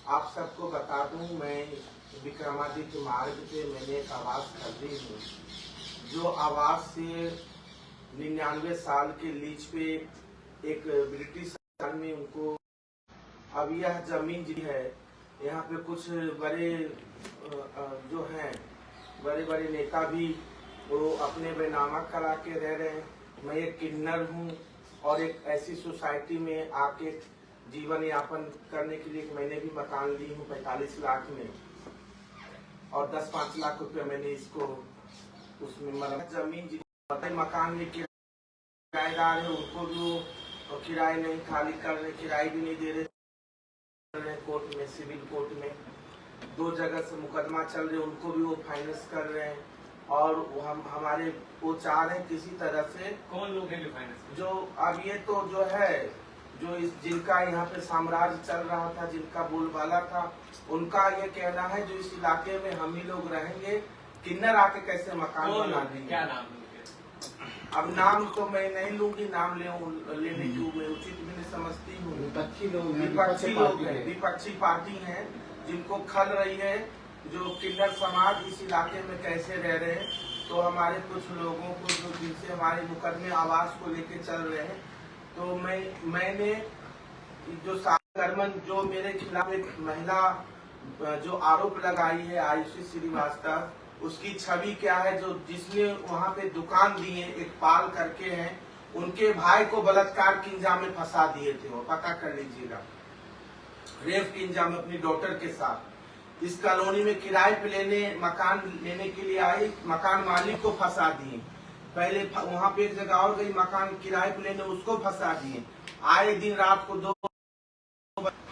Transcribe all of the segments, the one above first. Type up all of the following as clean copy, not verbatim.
आप सबको बता दूं, मैं विक्रमादित्य मार्ग पे मैंने एक आवास खरीदी हूँ, जो आवास से 99 साल के लीज पे एक ब्रिटिश सरकार में उनको। अब यह जमीन जी है, यहाँ पे कुछ बड़े जो हैं बड़े बड़े नेता भी वो अपने बेनामा करा के रह रहे हैं। मैं एक किन्नर हूँ और एक ऐसी सोसाइटी में आके जीवन यापन करने के लिए मैंने भी मकान ली हूँ 45 लाख में, और 10-5 लाख रुपए मैंने इसको उसमें जमीन मकान में किराएदार है, उनको भी वो किराए नहीं खाली कर रहे, किराए भी नहीं दे रहे। कोर्ट में, सिविल कोर्ट में 2 जगह से मुकदमा चल रहे, उनको भी वो फाइनेंस कर रहे हैं। और हम हमारे वो चाह रहे हैं किसी तरह से। कौन लोग हैं जो फाइनेंस? जो अब ये तो जो है जो जिनका यहाँ पे साम्राज्य चल रहा था, जिनका बोलबाला था, उनका ये कहना है जो इस इलाके में हम ही लोग रहेंगे, किन्नर आके कैसे मकान बना देंगे। क्या नाम? अब नाम तो मैं नहीं लूंगी, नाम लेने की मैं उचित भी नहीं समझती हूँ। विपक्षी लोग हैं, विपक्षी पार्टी है जिनको खल रही है जो किन्नर समाज इस इलाके में कैसे रह रहे हैं। तो हमारे कुछ लोगों को जो जिनसे हमारे मुकदमे आवास को लेके चल रहे हैं, तो मैंने जो मेरे खिलाफ एक महिला जो आरोप लगाई है आयुषी श्रीवास्तव, उसकी छवि क्या है, जो जिसने वहाँ पे दुकान दी है, एक पाल करके हैं, उनके भाई को बलात्कार के इंजाम में फंसा दिए थे। वो पता कर लीजिएगा, रेप के इंजाम में अपनी डॉटर के साथ। इस कॉलोनी में किराए पे मकान लेने के लिए आई, मकान मालिक को फंसा दिए। पहले वहाँ पे एक जगह और गई मकान किराए पे लेने, उसको फंसा दिए। आए दिन रात को 2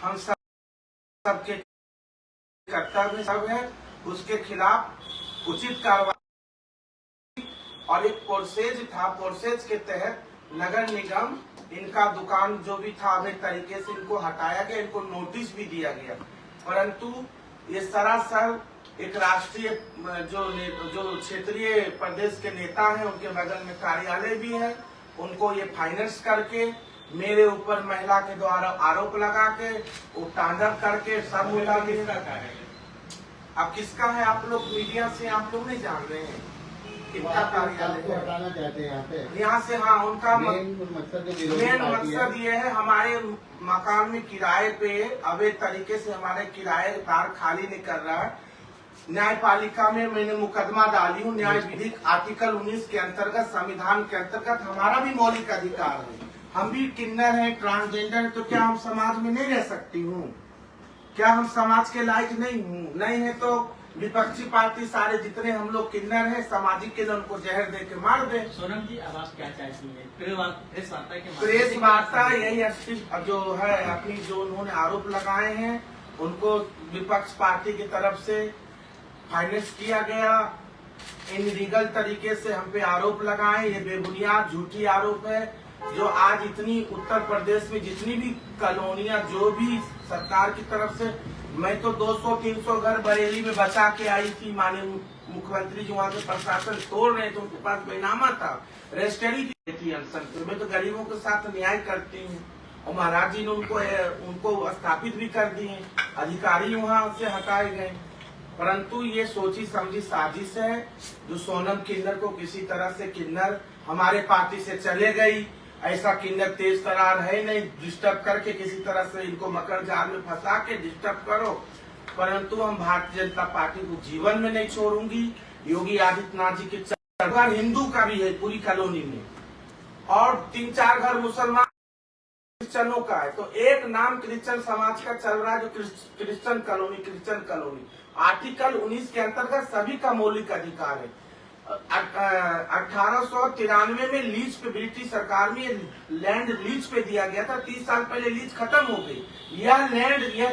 हम सबके कर्तव्य सब है, उसके खिलाफ उचित कार्रवाई। और एक प्रोसेज था, प्रोसेज के तहत नगर निगम इनका दुकान जो भी था अवैध तरीके से इनको हटाया गया, इनको नोटिस भी दिया गया। परंतु ये सरासर एक राष्ट्रीय जो क्षेत्रीय प्रदेश के नेता हैं, उनके बगल में कार्यालय भी है, उनको ये फाइनेंस करके मेरे ऊपर महिला के द्वारा आरोप लगा के वो टांडर करके सब मुद्दा अब किसका है आप लोग मीडिया से आप लोग नहीं जान रहे हैं कितना कार्यालय हटाना चाहते हैं यहाँ से। हाँ, उनका मेन मकसद ये है हमारे मकान में किराए पे अवैध तरीके से हमारे किराएदार खाली नहीं कर रहा है। न्यायपालिका में मैंने मुकदमा डाली हूँ, न्याय विधिक आर्टिकल 19 के अंतर्गत, संविधान के अंतर्गत हमारा भी मौलिक अधिकार है। हम भी किन्नर हैं, ट्रांसजेंडर, तो क्या हम समाज में नहीं रह सकती हूँ? क्या हम समाज के लायक नहीं हूँ? नहीं है तो विपक्षी पार्टी सारे जितने हम लोग किन्नर हैं, सामाजिक के लिए उनको जहर दे के मार दे। सोनम जी, अब आप क्या चाहती हैं? प्रेस वार्ता यही जो है अपनी जो उन्होंने आरोप लगाए हैं, उनको विपक्ष पार्टी की तरफ से फाइनेंस किया गया, इनलीगल तरीके से हम पे आरोप लगाए, ये बेबुनियाद झूठी आरोप है। जो आज इतनी उत्तर प्रदेश में जितनी भी कॉलोनियां जो भी सरकार की तरफ से, मैं तो 200-300 घर बरेली में बचा के आई थी। माननीय मुख्यमंत्री जी वहाँ के प्रशासन तोड़ रहे थे, उनके पास बेनामा था, रजिस्ट्री थी अनसन। मैं तो गरीबों के साथ न्याय करती हूँ, और महाराज जी ने उनको स्थापित भी कर दिए, अधिकारी वहाँ से हटाए गए। परंतु ये सोची समझी साजिश है जो सोनम किन्नर को किसी तरह से किन्नर हमारे पार्टी से चले गई। ऐसा किन्नर तेज तरार है नहीं, डिस्टर्ब करके किसी तरह से इनको मकर जाल में फंसा के डिस्टर्ब करो। परंतु हम भारतीय जनता पार्टी को जीवन में नहीं छोड़ूंगी। योगी आदित्यनाथ जी के 4 घर हिंदू का भी है पूरी कॉलोनी में, और 3-4 घर मुसलमान क्रिश्चनों का है। तो एक नाम क्रिश्चियन समाज का चल रहा है जो क्रिश्चियन कॉलोनी। आर्टिकल 19 के अंतर्गत सभी का मौलिक अधिकार है। 1893 में लीज पे ब्रिटिश सरकार में लैंड लीज पे दिया गया था। 30 साल पहले लीज खत्म हो गई। यह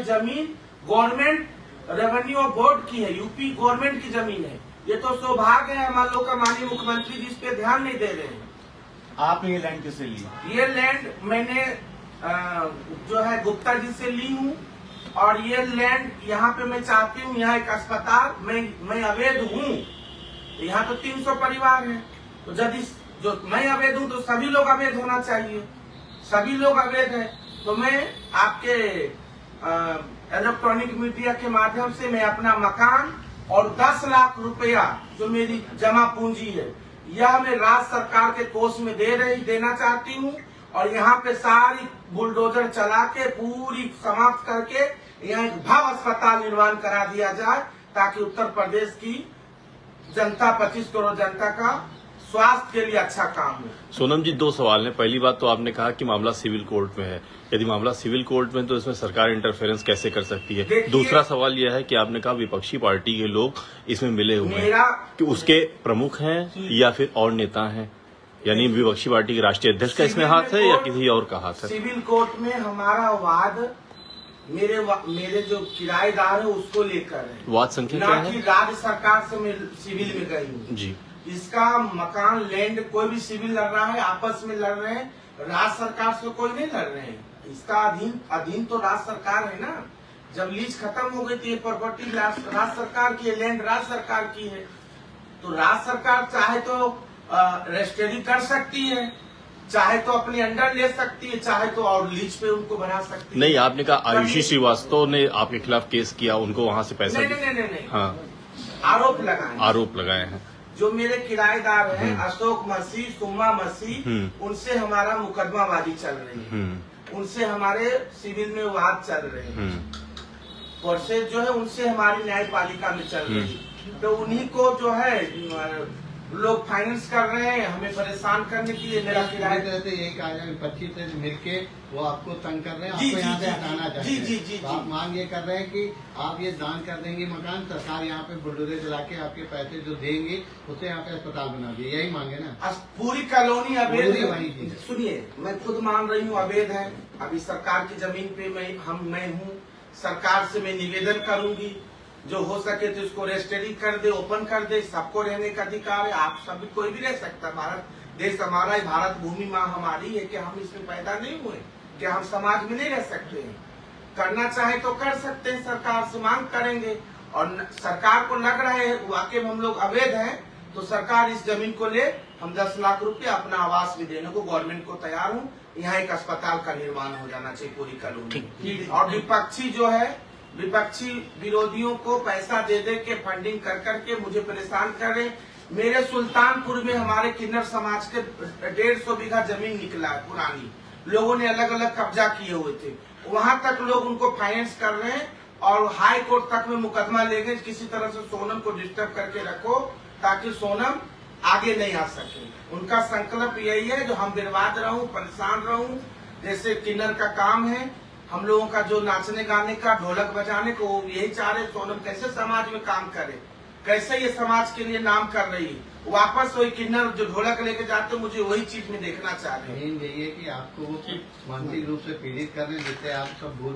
जमीन गवर्नमेंट रेवेन्यू बोर्ड की है, यूपी गवर्नमेंट की जमीन है। ये तो सौभाग्य है हम लोग का, माननीय मुख्यमंत्री जी इस पे ध्यान नहीं दे रहे हैं। आपने ये लैंड किससे ली? ये लैंड मैंने जो है गुप्ता जी से ली हूँ, और ये लैंड यहाँ पे मैं चाहती हूँ यहाँ एक अस्पताल, मैं अवैध हूँ, यहाँ तो 300 परिवार है, तो यदि जो मैं अवैध हूँ तो सभी लोग अवैध होना चाहिए, सभी लोग अवैध है। तो मैं आपके इलेक्ट्रॉनिक मीडिया के माध्यम से मैं अपना मकान और 10 लाख रुपया जो मेरी जमा पूंजी है यह मैं राज्य सरकार के कोष में देना चाहती हूँ और यहाँ पे सारी बुलडोजर चला के पूरी समाप्त करके यहाँ एक भव्य अस्पताल निर्माण करा दिया जाए ताकि उत्तर प्रदेश की जनता 25 करोड़ जनता का स्वास्थ्य के लिए अच्छा काम हो। सोनम जी, 2 सवाल हैं। पहली बात तो आपने कहा कि मामला सिविल कोर्ट में है। यदि मामला सिविल कोर्ट में तो इसमें सरकार इंटरफेरेंस कैसे कर सकती है? दूसरा सवाल यह है कि आपने कहा विपक्षी पार्टी के लोग इसमें मिले हुए हैं, कि उसके प्रमुख हैं या फिर और नेता हैं, यानी विपक्षी पार्टी के राष्ट्रीय अध्यक्ष का इसमें हाथ है या किसी और का हाथ है? सिविल कोर्ट में हमारा वाद मेरे जो किराएदार है उसको लेकर है। वाद संख्या क्या है? राज्य सरकार से मैं सिविल में गई हूँ जी। इसका मकान लैंड कोई भी सिविल लड़ रहा है, आपस में लड़ रहे हैं, राज्य सरकार से कोई नहीं लड़ रहे हैं। इसका अधीन तो राज्य सरकार है ना। जब लीज खत्म हो गई थी, प्रॉपर्टी राज्य सरकार की है, लैंड राज्य सरकार की है, तो राज्य सरकार चाहे तो रजिस्ट्री कर सकती है, चाहे तो अपने अंडर ले सकती है, चाहे तो और लीज पे उनको बढ़ा सकती है। नहीं, आपने कहा आयुषी श्रीवास्तव ने आपके खिलाफ केस किया, उनको वहां से पैसा नहीं। हाँ, आरोप लगाए हैं। जो मेरे किराएदार हैं अशोक मसीह, सुमा मसीह, उनसे हमारा मुकदमाबाजी चल रही है, उनसे हमारे सिविल में वाद चल रहे हैं, प्रोसेस जो है उनसे हमारी न्यायपालिका में चल रही है। तो उन्हीं को जो है लोग फाइनेंस कर रहे हैं हमें परेशान करने के लिए। मेरा किराया यही कहा जाए विपक्षी से मिलके वो आपको तंग कर रहे हैं, आपको यहाँ से हटाना चाहिए। जी। तो आप मांग ये कर रहे हैं कि आप ये दान कर देंगे मकान, सरकार यहाँ पे बुलडोजर चला के आपके पैसे जो देंगे उसे यहाँ पे अस्पताल बना दिए, यही मांगे ना? पूरी कॉलोनी अवैध है। सुनिए, मैं खुद मान रही हूँ अवैध है। अभी सरकार की जमीन पे मैं हूँ, सरकार से मैं निवेदन करूंगी जो हो सके तो इसको रजिस्ट्री कर दे, ओपन कर दे, सबको रहने का अधिकार है। आप सभी कोई भी रह सकता है। भारत देश हमारा है, भारत भूमि माँ हमारी है कि हम इसमें पैदा नहीं हुए, कि हम समाज में नहीं रह सकते हैं। करना चाहे तो कर सकते हैं, सरकार से मांग करेंगे। और सरकार को लग रहा है वाकई में हम लोग अवैध हैं तो सरकार इस जमीन को ले, हम 10 लाख रुपया अपना आवास भी देने को गवर्नमेंट को तैयार हूँ। यहाँ एक अस्पताल का निर्माण हो जाना चाहिए पूरी कॉलोनी। और विपक्षी विरोधियों को पैसा दे के फंडिंग कर करके मुझे परेशान कर रहे। मेरे सुल्तानपुर में हमारे किन्नर समाज के 150 बीघा जमीन निकला है पुरानी, लोगों ने अलग अलग कब्जा किए हुए थे, वहां तक लोग उनको फाइनेंस कर रहे हैं और हाई कोर्ट तक में मुकदमा ले गए। किसी तरह से सोनम को डिस्टर्ब करके रखो ताकि सोनम आगे नहीं आ सके। उनका संकल्प यही है जो हम बर्बाद रहूं, परेशान रहूं। जैसे किन्नर का काम है, हम लोगों का जो नाचने गाने का, ढोलक बजाने को, यही चाह रहे सोनम कैसे समाज में काम करे, कैसे ये समाज के लिए नाम कर रही है। वापस वही किन्नर जो ढोलक लेके जाते, मुझे वही चीज में देखना चाह रहे हैं। यही है कि आपको वो मानसिक रूप से पीड़ित कर रहे हैं, जिससे आप सब भूल